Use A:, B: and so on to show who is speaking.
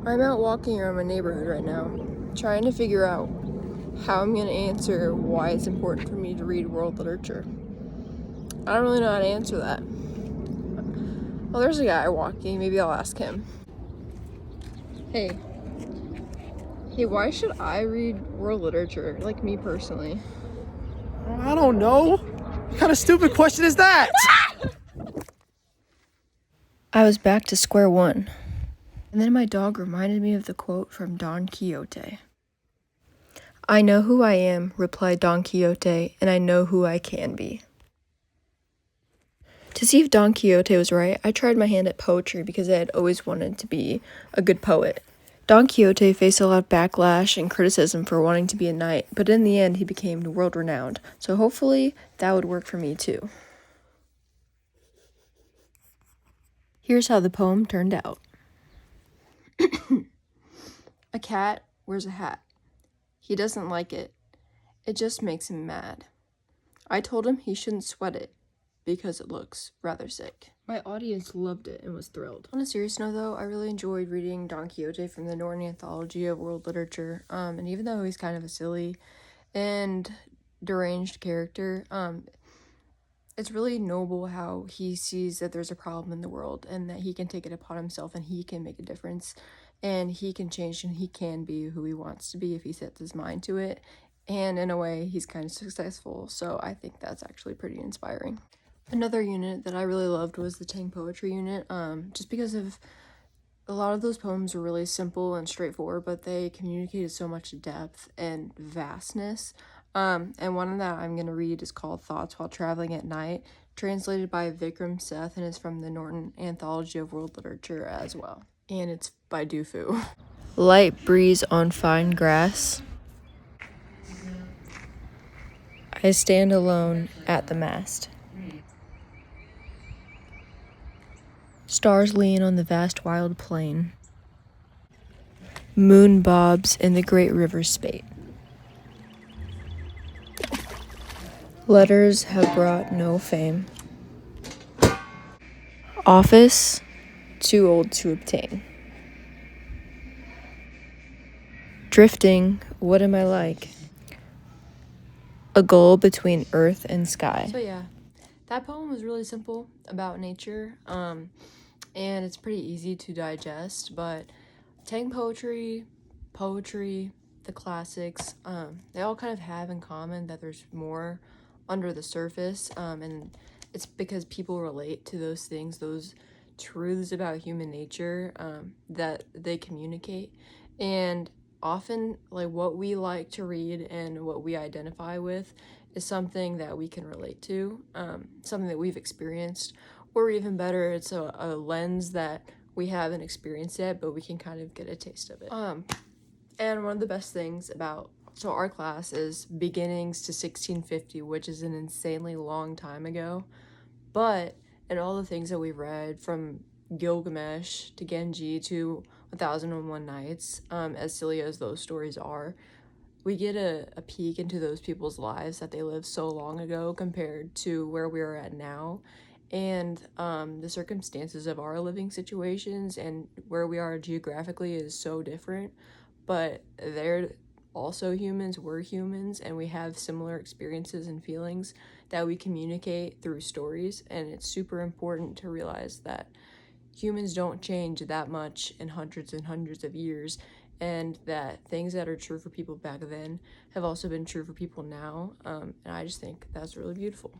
A: I'm out walking around my neighborhood right now, trying to figure out how I'm going to answer why it's important for me to read world literature. I don't really know how to answer that. Well, there's a guy walking. Maybe I'll ask him. Hey, why should I read world literature? Like, me personally.
B: I don't know. What kind of stupid question is that?
A: I was back to square one. And then my dog reminded me of the quote from Don Quixote. "I know who I am," replied Don Quixote, "and I know who I can be." To see if Don Quixote was right, I tried my hand at poetry because I had always wanted to be a good poet. Don Quixote faced a lot of backlash and criticism for wanting to be a knight, but in the end he became world-renowned, so hopefully that would work for me too. Here's how the poem turned out. A cat wears a hat. He doesn't like it. It just makes him mad. I told him he shouldn't sweat it because it looks rather sick. My audience loved it and was thrilled. On a serious note though, I really enjoyed reading Don Quixote from the Norton Anthology of World Literature, and even though he's kind of a silly and deranged character, it's really noble how he sees that there's a problem in the world and that he can take it upon himself and he can make a difference and he can change and he can be who he wants to be if he sets his mind to it. And in a way, he's kind of successful, so I think that's actually pretty inspiring. Another unit that I really loved was the Tang poetry unit, just because of a lot of those poems were really simple and straightforward, but they communicated so much depth and vastness. And one that I'm going to read is called Thoughts While Traveling at Night, translated by Vikram Seth, and is from the Norton Anthology of World Literature as well. And it's by Dufu. Light breeze on fine grass. I stand alone at the mast. Stars lean on the vast wild plain. Moon bobs in the great river spate. Letters have brought no fame. Office, too old to obtain. Drifting, what am I like? A goal between earth and sky. So yeah, that poem was really simple about nature, and it's pretty easy to digest, but Tang poetry, the classics, they all kind of have in common that there's more under the surface, and it's because people relate to those things, those truths about human nature, that they communicate. And often, like, what we like to read and what we identify with is something that we can relate to, something that we've experienced, or even better, it's a lens that we haven't experienced yet, but we can kind of get a taste of it. And one of the best things about our class is beginnings to 1650, which is an insanely long time ago, but in all the things that we've read, from Gilgamesh to Genji to 1001 Nights, as silly as those stories are, we get a peek into those people's lives that they lived so long ago compared to where we are at now, and the circumstances of our living situations and where we are geographically is so different, but they're also humans, we're humans, and we have similar experiences and feelings that we communicate through stories, and it's super important to realize that humans don't change that much in hundreds and hundreds of years, and that things that are true for people back then have also been true for people now, and I just think that's really beautiful.